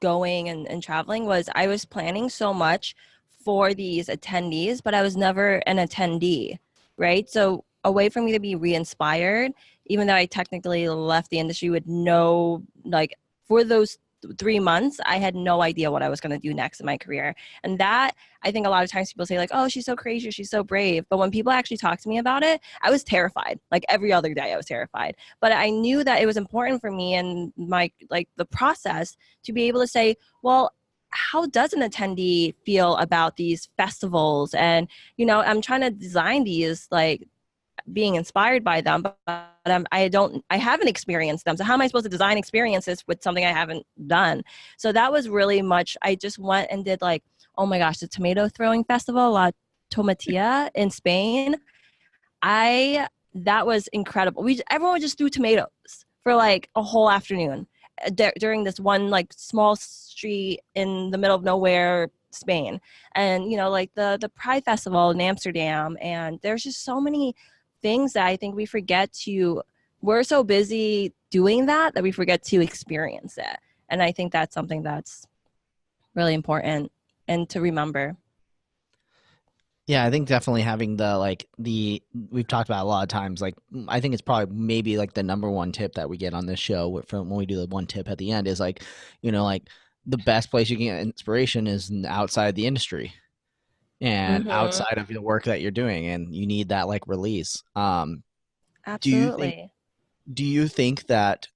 going and traveling was I was planning so much for these attendees, but I was never an attendee, right? So a way for me to be re-inspired, even though I technically left the industry with no, like for those 3 months, I had no idea what I was going to do next in my career. And that, I think a lot of times people say like, oh, she's so courageous, she's so brave. But when people actually talk to me about it, I was terrified. Like every other day I was terrified. But I knew that it was important for me and my, like the process to be able to say, well, how does an attendee feel about these festivals? And, I'm trying to design these like being inspired by them, but I haven't experienced them. So how am I supposed to design experiences with something I haven't done? So that was really much, I just went and did like, oh my gosh, the tomato throwing festival, La Tomatilla in Spain. That was incredible. Everyone just threw tomatoes for like a whole afternoon during this one like small street in the middle of nowhere, Spain. And, like the Pride Festival in Amsterdam. And there's just so many things that I think we're so busy doing that we forget to experience it. And I think that's something that's really important and to remember. Yeah, I think definitely having we've talked about a lot of times, like I think it's probably maybe like the number one tip that we get on this show from when we do the one tip at the end is like, like the best place you can get inspiration is outside the industry and Mm-hmm. outside of the work that you're doing, and you need that like release. Do you think Absolutely. do you think that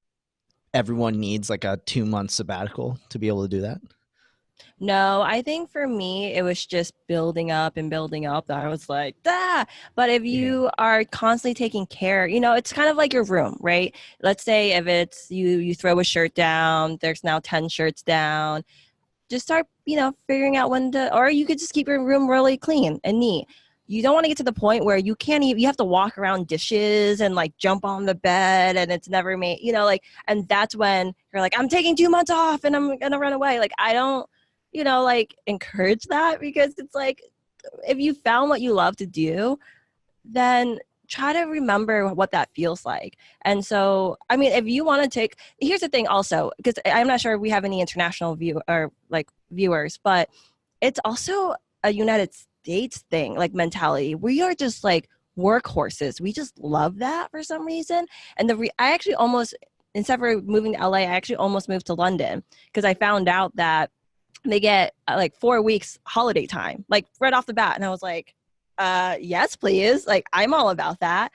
everyone needs like a 2 month sabbatical to be able to do that? No, I think for me, it was just building up and building up. That I was like, ah. But if Yeah. you are constantly taking care, it's kind of like your room, right? Let's say if it's you throw a shirt down, there's now 10 shirts down. Just start, figuring out when to, or you could just keep your room really clean and neat. You don't want to get to the point where you can't even, you have to walk around dishes and like jump on the bed and it's never made, and that's when you're like, I'm taking 2 months off and I'm going to run away. Like, I don't, like encourage that because it's like, if you found what you love to do, then try to remember what that feels like. And so, I mean, if you want to here's the thing also, because I'm not sure if we have any international viewers, but it's also a United States thing, like mentality. We are just like workhorses. We just love that for some reason. And I actually almost, instead of moving to LA, I actually almost moved to London because I found out that they get like 4 weeks holiday time, like right off the bat. And I was like, yes, please. Like, I'm all about that.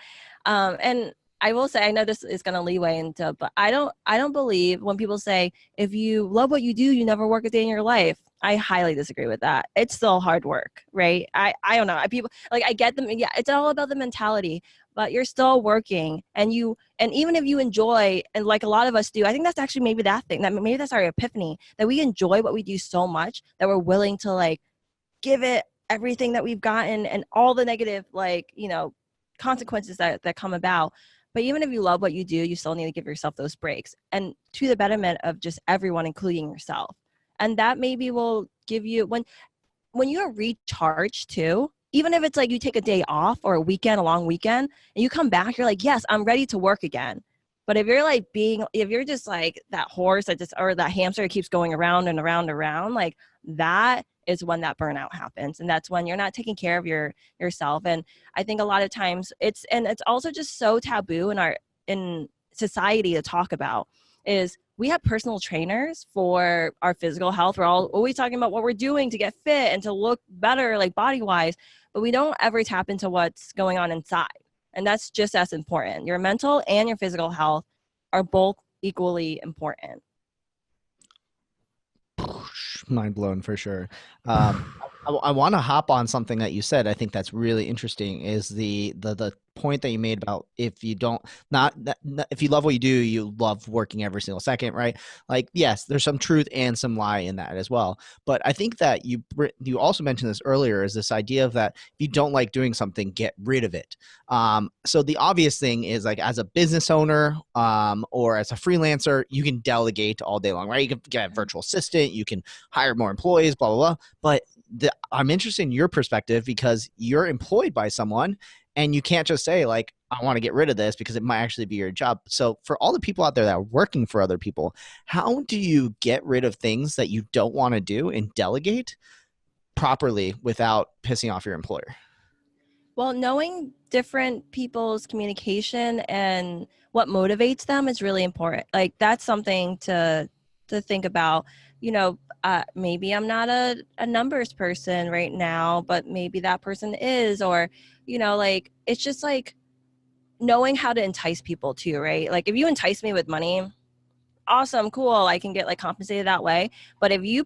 And I will say, I know this is going to leeway into, but I don't believe when people say, if you love what you do, you never work a day in your life. I highly disagree with that. It's still hard work, right? I don't know. People like, I get them. Yeah. It's all about the mentality, but you're still working and even if you enjoy, and like a lot of us do, I think that's actually maybe that thing that maybe that's our epiphany, that we enjoy what we do so much that we're willing to like give it everything that we've gotten and all the negative, like, consequences that come about. But even if you love what you do, you still need to give yourself those breaks and to the betterment of just everyone, including yourself. And that maybe will give you, when you're recharged too, even if it's like you take a day off or a long weekend, and you come back, you're like, yes, I'm ready to work again. But if you're just like that horse or that hamster that keeps going around and around and around, like that is when that burnout happens. And that's when you're not taking care of yourself. And I think a lot of times it's also just so taboo in society to talk about is we have personal trainers for our physical health. We're always talking about what we're doing to get fit and to look better, like body wise, but we don't ever tap into what's going on inside. And that's just as important. Your mental and your physical health are both equally important. Mind blown for sure. I want to hop on something that you said. I think that's really interesting. Is the point that you made about if you don't if you love what you do, you love working every single second, right? Like, yes, there's some truth and some lie in that as well. But I think that you also mentioned this earlier, is this idea of that if you don't like doing something, get rid of it. So the obvious thing is, like, as a business owner or as a freelancer, you can delegate all day long, right? You can get a virtual assistant, you can hire more employees, blah, blah, blah. But I'm interested in your perspective because you're employed by someone and you can't just say, like, I want to get rid of this because it might actually be your job. So for all the people out there that are working for other people, how do you get rid of things that you don't want to do and delegate properly without pissing off your employer? Well, knowing different people's communication and what motivates them is really important. Like, that's something to think about. Maybe I'm not a numbers person right now, but maybe that person is, or, like, it's just like knowing how to entice people too, right? Like, if you entice me with money, awesome, cool, I can get like compensated that way. But if you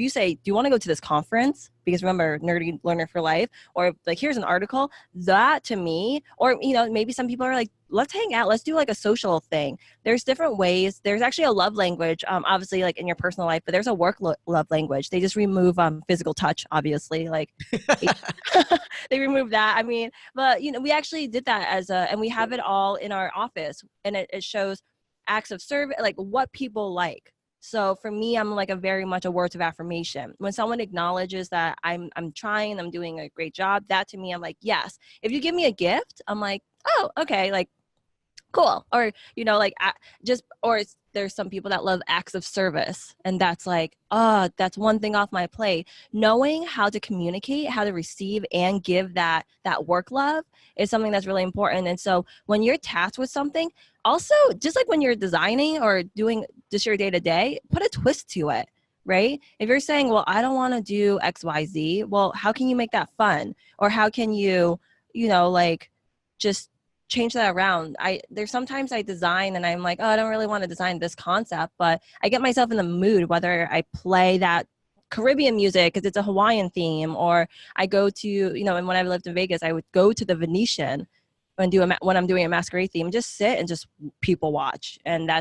say, do you want to go to this conference, because remember, nerdy learner for life, or like, here's an article, that to me, or maybe some people are like, let's hang out, let's do like a social thing. There's different ways. There's actually a love language, obviously, like in your personal life, but there's a work love language. They just remove physical touch, obviously, like they remove that. I mean, but we actually did that and we have it all in our office, and it shows acts of service, like what people like. So for me, I'm like a very much a words of affirmation. When someone acknowledges that I'm trying, I'm doing a great job, that to me, I'm like, yes. If you give me a gift, I'm like, oh, okay, like, cool. Or, like, there's some people that love acts of service, and that's like, oh, that's one thing off my plate. Knowing how to communicate, how to receive and give that work love is something that's really important. And so when you're tasked with something, also, just like when you're designing or doing just your day to day, put a twist to it. right? If you're saying, well, I don't want to do XYZ, well, how can you make that fun? Or how can you, like just change that around? There's sometimes I design and I'm like, oh, I don't really want to design this concept, but I get myself in the mood, whether I play that Caribbean music because it's a Hawaiian theme, or I go to, and when I lived in Vegas, I would go to the Venetian and when I'm doing a masquerade theme, just sit and just people watch. And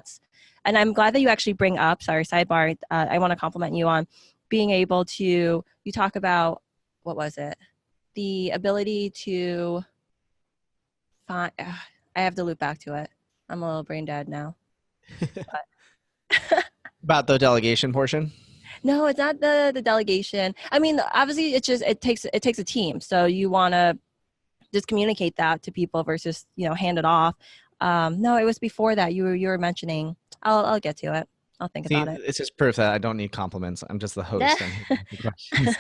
I'm glad that you actually bring up, sorry, sidebar, I want to compliment you on being able to, you talk about, what was it? The ability to find, I have to loop back to it. I'm a little brain dead now. About the delegation portion? No, it's not the delegation. I mean, obviously it takes a team. So you want to just communicate that to people versus, hand it off. No, it was before that you were mentioning. I'll get to it. I'll think about it. It's just proof that I don't need compliments. I'm just the host. Questions.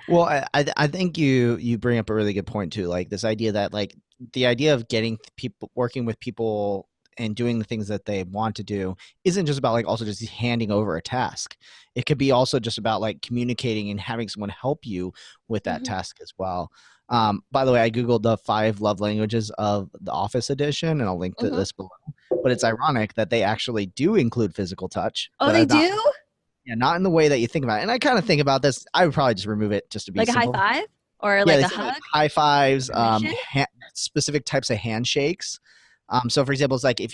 Well, I think you bring up a really good point too. Like this idea that like the idea of getting people, working with people and doing the things that they want to do isn't just about like also just handing over a task. It could be also just about like communicating and having someone help you with that task as well. By the way, I Googled the 5 love languages of the Office edition, and I'll link to this below. But it's ironic that they actually do include physical touch. Oh, they do? Yeah, not in the way that you think about it. And I kind of think about this. I would probably just remove it just to be like simple. A high five or like a hug? Like high fives, specific types of handshakes. So for example, it's like if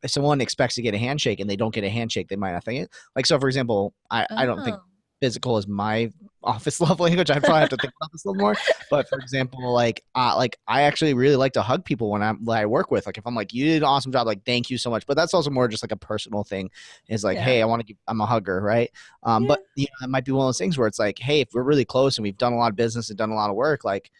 someone expects to get a handshake and they don't get a handshake, they might not think it. Like, so for example, I don't think physical is my office love language. I probably have to think about this a little more. But for example, like I actually really like to hug people when I work with. Like if I'm like, you did an awesome job, like thank you so much. But that's also more just like a personal thing. Is like, hey, I'm a hugger, right? But it might be one of those things where it's like, hey, if we're really close and we've done a lot of business and done a lot of work, like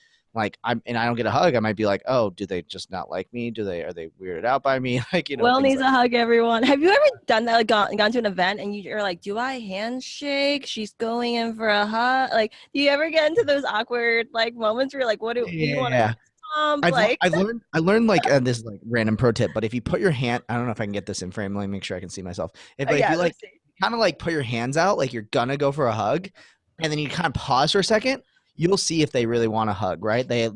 I don't get a hug, I might be like, oh, do they just not like me? Are they weirded out by me? Like, Will needs a hug, everyone. Have you ever done that? Like gone to an event and you're like, do I handshake? She's going in for a hug. Like, do you ever get into those awkward like moments where you're like, what do you want to I learned like this is like random pro tip, but if you put your hand, I don't know if I can get this in frame. Let me make sure I can see myself. If you like kind of like put your hands out, like you're gonna go for a hug, and then you kind of pause for a second, you'll see if they really want to hug, right? They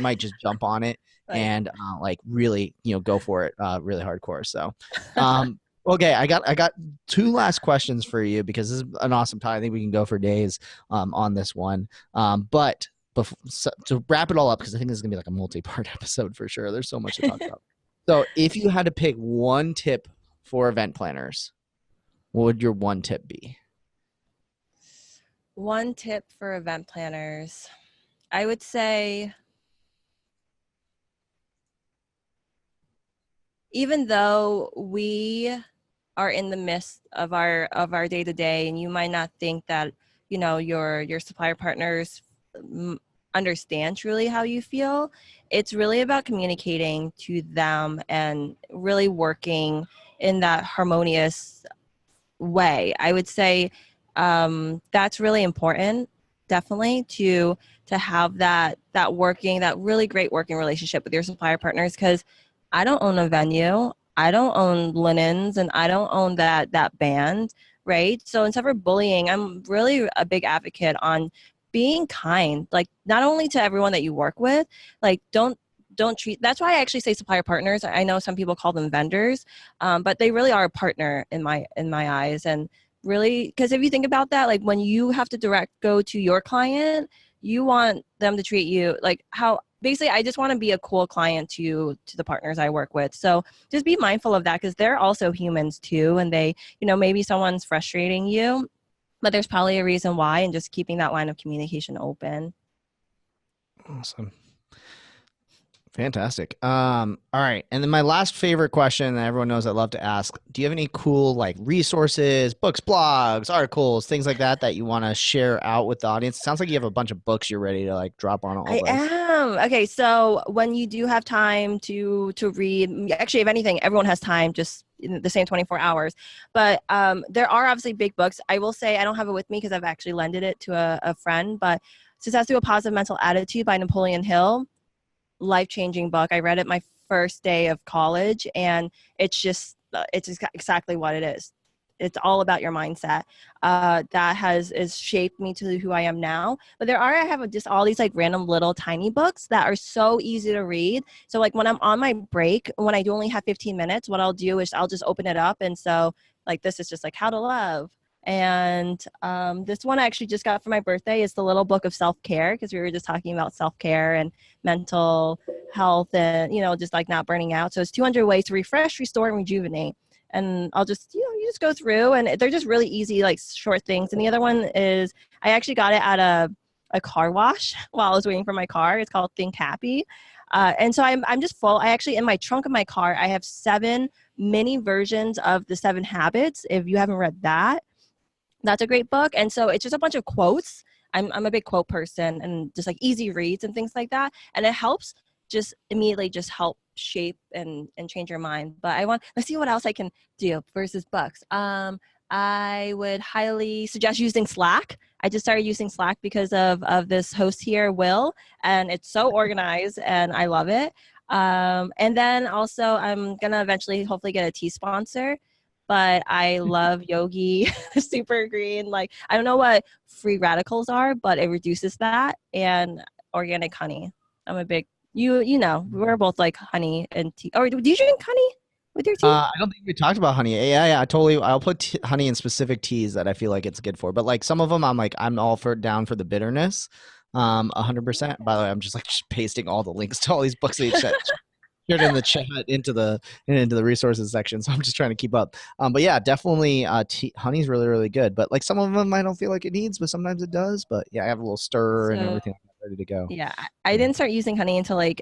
might just jump on it and like really, go for it really hardcore. So, okay, I got 2 last questions for you because this is an awesome time. I think we can go for days on this one. But to wrap it all up, because I think this is gonna be like a multi-part episode for sure. There's so much to talk about. So, if you had to pick one tip for event planners, what would your one tip be? One tip for event planners, I would say, even though we are in the midst of our day to day, and you might not think that your supplier partners understand truly how you feel, it's really about communicating to them and really working in that harmonious way. I would say that's really important, definitely, to have that really great working relationship with your supplier partners, because I don't own a venue, I don't own linens, and I don't own that band, right? So instead of bullying, I'm really a big advocate on being kind, like not only to everyone that you work with, like don't treat, that's why I actually say supplier partners. I know some people call them vendors, but they really are a partner in my eyes. And really, because if you think about that, like when you have to go to your client, you want them to treat you like how, basically, I just want to be a cool client to the partners I work with. So just be mindful of that, because they're also humans too. And they, maybe someone's frustrating you, but there's probably a reason why, and just keeping that line of communication open. Awesome. Fantastic. All right. And then my last favorite question that everyone knows I love to ask, do you have any cool like resources, books, blogs, articles, things like that you want to share out with the audience? It sounds like you have a bunch of books you're ready to like drop on all of us. I am. Okay. So when you do have time to read, actually, if anything, everyone has time, just in the same 24 hours. But there are obviously big books. I will say I don't have it with me because I've actually lended it to a friend, but Success Through a Positive Mental Attitude by Napoleon Hill. Life-changing book. I read it my first day of college, and it's exactly what it is. it's all about your mindset. That is shaped me to who I am now. But I have just all these like random little tiny books that are so easy to read. So like when I'm on my break, when I do only have 15 minutes, what I'll do is I'll just open it up. And so like this is just like How to Love. And this one I actually just got for my birthday is the Little Book of Self-Care, because we were just talking about self-care and mental health and, just like not burning out. So it's 200 ways to refresh, restore, and rejuvenate. And I'll just, you just go through, and they're just really easy, like short things. And the other one is I actually got it at a car wash while I was waiting for my car. It's called Think Happy. And so I'm just full. I actually, in my trunk of my car, I have 7 mini versions of the 7 Habits. If you haven't read that, that's a great book. And so it's just a bunch of quotes. I'm a big quote person, and just like easy reads and things like that. And it helps just immediately just help shape and change your mind. But let's see what else I can do versus books. I would highly suggest using Slack. I just started using Slack because of this host here, Will, and it's so organized and I love it. And then also I'm going to eventually hopefully get a tea sponsor, but I love Yogi Super Green. Like, I don't know what free radicals are, but it reduces that, and organic honey. I'm a big, we're both like honey and tea. Or do you drink honey with your tea? I don't think we talked about honey. Yeah, totally. I'll put honey in specific teas that I feel like it's good for. But like some of them, I'm all down for the bitterness. 100%. By the way, I'm just pasting all the links to all these books that you shared in the chat into the resources section. So I'm just trying to keep up. But yeah, definitely. Honey's really, really good. But like some of them, I don't feel like it needs, but sometimes it does. But yeah, I have a little stir and everything ready to go. Yeah, I didn't start using honey until like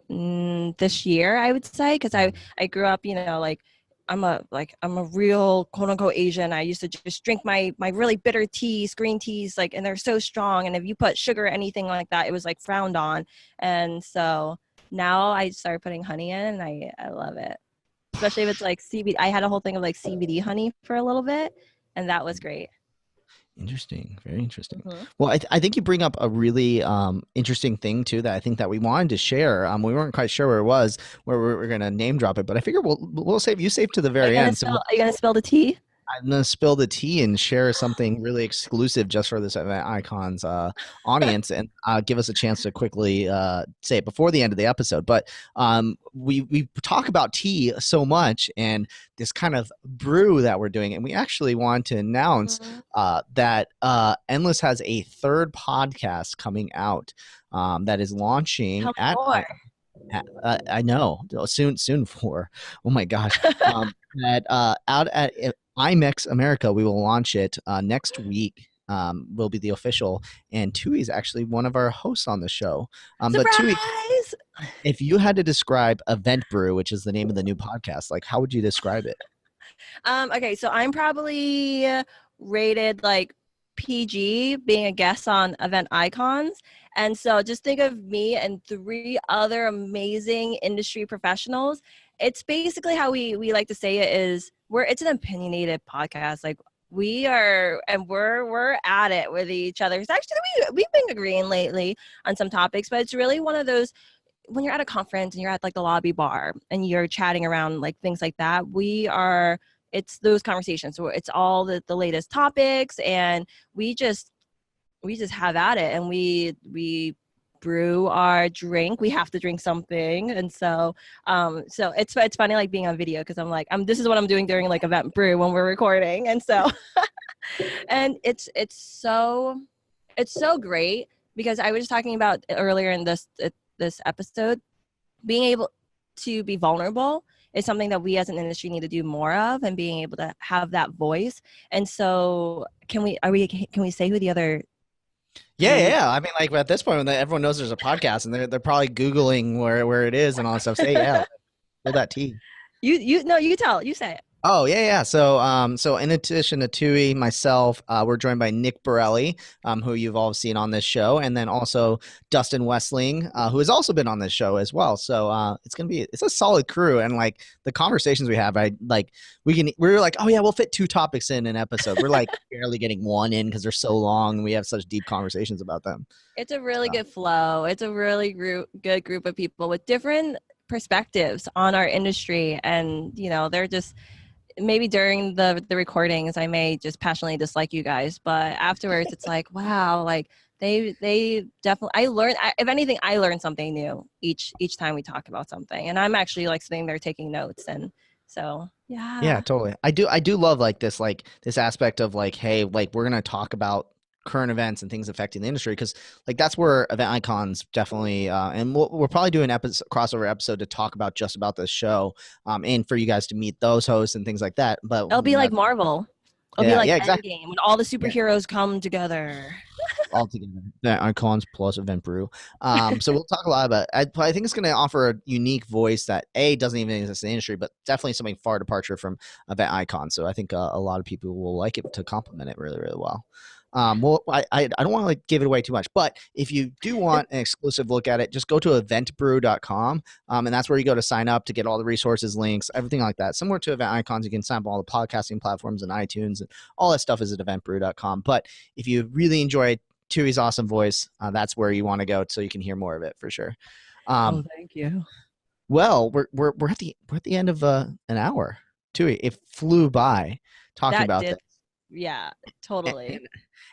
this year, I would say, because I grew up, like I'm a real quote unquote Asian. I used to just drink my really bitter teas, green teas, like, and they're so strong. And if you put sugar or anything like that, it was like frowned on. And so now I started putting honey in, and I love it, especially if it's like CBD. I had a whole thing of like CBD honey for a little bit, and that was great. Interesting. Very interesting. Mm-hmm. Well, I think you bring up a really interesting thing too that I think that we wanted to share. We weren't quite sure where it was, where we were going to name drop it, but I figure we'll save to the very end. Are you going to spill the tea? I'm going to spill the tea and share something really exclusive just for this Event Icons audience, and give us a chance to quickly say it before the end of the episode. But we talk about tea so much and this kind of brew that we're doing, and we actually want to announce that Endless has a 3rd podcast coming out that is launching I know soon for, oh my gosh, out at IMEX America. We will launch it next week. Will be the official, and Thuy is actually one of our hosts on the show. Surprise! But Thuy, if you had to describe Event Brew, which is the name of the new podcast, like how would you describe it? Okay, so I'm probably rated like PG, being a guest on Event Icons. And so just think of me and 3 other amazing industry professionals. It's basically how we like to say it is it's an opinionated podcast. Like we are, and we're at it with each other. It's actually, we've been agreeing lately on some topics, but it's really one of those, when you're at a conference and you're at like the lobby bar and you're chatting around like things like that, it's those conversations where it's all the latest topics, and we just have at it, and we brew our drink. We have to drink something, and so it's funny like being on video, because I'm like this is what I'm doing during like Event Brew when we're recording, and so and it's so great, because I was just talking about earlier in this episode, being able to be vulnerable is something that we as an industry need to do more of, and being able to have that voice. And so can we say who the other? Yeah. I mean, like at this point, when everyone knows there's a podcast, and they're probably Googling where it is and all that stuff. Say, yeah, spill that tea. You tell, you say it. Oh, yeah. So in addition to Thuy, myself, we're joined by Nick Borelli, who you've all seen on this show, and then also Dustin Westling, who has also been on this show as well. So it's a solid crew, and like the conversations we have, we're like, oh yeah, we'll fit 2 topics in an episode. We're like barely getting 1 in because they're so long, and we have such deep conversations about them. It's a really good flow. It's a really good group of people with different perspectives on our industry, and they're just maybe during the recordings, I may just passionately dislike you guys, but afterwards, it's like, wow, like they definitely. If anything, I learned something new each time we talk about something, and I'm actually like sitting there taking notes, and so Yeah, yeah. totally. I do love like this aspect of like, hey, like we're gonna talk about current events and things affecting the industry because like that's where event icons definitely and we'll probably do an crossover episode to talk about just about this show and for you guys to meet those hosts and things like that. But It'll be like Marvel. It'll be yeah, like yeah, exactly. Endgame when all the Yeah, superheroes come together. all together. The icons plus event brew. So we'll talk a lot about it. I think it's going to offer a unique voice that doesn't even exist in the industry, but definitely something far departure from event icons. So I think a lot of people will like it to complement it really, really well. Well, I don't want to like give it away too much, but if you do want an exclusive look at it, just go to eventbrew.com. And that's where you go to sign up to get all the resources, links, everything like that. Similar to Event Icons, you can sign up on all the podcasting platforms and iTunes and all that stuff is at eventbrew.com. But if you really enjoy Thui's awesome voice, that's where you want to go so you can hear more of it for sure. Thank you. Well, we're at the end of an hour. Thuy, it flew by talking about this. Yeah, totally.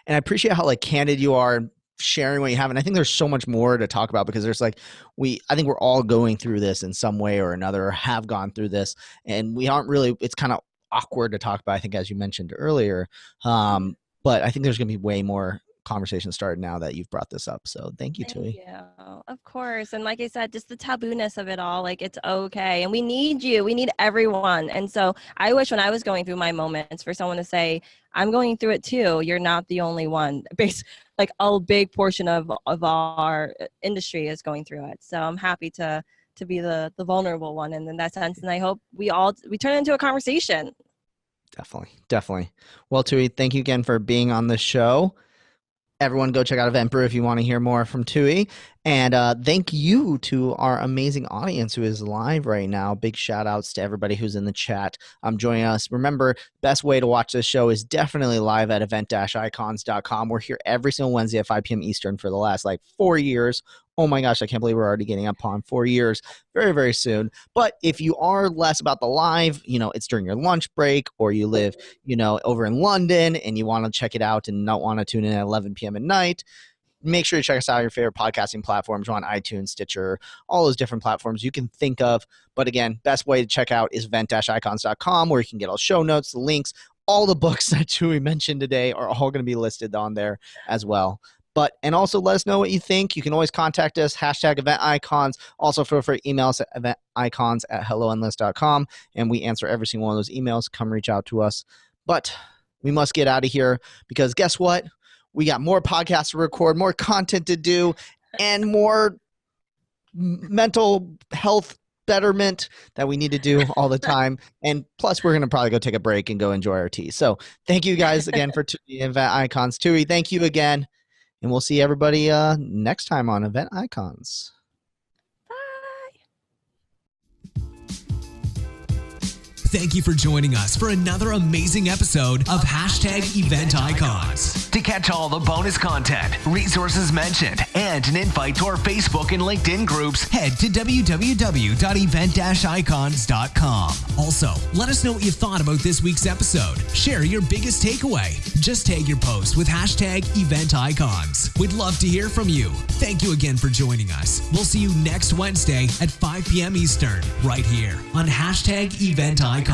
And I appreciate how like candid you are and sharing what you have. And I think there's so much more to talk about because there's like I think we're all going through this in some way or another, or have gone through this, and we aren't really. It's kind of awkward to talk about. I think as you mentioned earlier, but I think there's going to be way more conversation started now that you've brought this up. So thank you, Thuy. Yeah, of course. And like I said, just the taboo-ness of it all, like it's okay. And we need you. We need everyone. And so I wish when I was going through my moments for someone to say, I'm going through it too. You're not the only one. Like a big portion of our industry is going through it. So I'm happy to be the vulnerable one in that sense. And I hope we turn it into a conversation. Definitely. Well, Thuy, thank you again for being on the show. Everyone go check out Event Brew if you want to hear more from Thuy. And thank you to our amazing audience who is live right now. Big shout outs to everybody who's in the chat joining us. Remember, best way to watch this show is definitely live at event-icons.com. We're here every single Wednesday at 5 p.m. Eastern for the last 4 years. Oh my gosh, I can't believe we're already getting up on 4 years very, very soon. But if you are less about the live, it's during your lunch break or you live, over in London and you want to check it out and not want to tune in at 11 p.m. at night, make sure you check us out on your favorite podcasting platforms. We're on iTunes, Stitcher, all those different platforms you can think of. But again, best way to check out is event-icons.com where you can get all show notes, the links, all the books that Thuy mentioned today are all going to be listed on there as well. And also let us know what you think. You can always contact us, #EventIcons. Also feel free to email us at eventicons@helloendless.com, and we answer every single one of those emails. Come reach out to us. But we must get out of here because guess what? We got more podcasts to record, more content to do, and more mental health betterment that we need to do all the time. And plus, we're going to probably go take a break and go enjoy our tea. So thank you guys again for tuning in Event Icons. Thuy, thank you again. And we'll see everybody next time on Event Icons. Thank you for joining us for another amazing episode of #Event Icons. To catch all the bonus content, resources mentioned, and an invite to our Facebook and LinkedIn groups, Head to www.event-icons.com. Also, let us know what you thought about this week's episode. Share your biggest takeaway. Just tag your post with #Event Icons. We'd love to hear from you. Thank you again for joining us. We'll see you next Wednesday at 5 p.m. Eastern, right here on #Event Icons.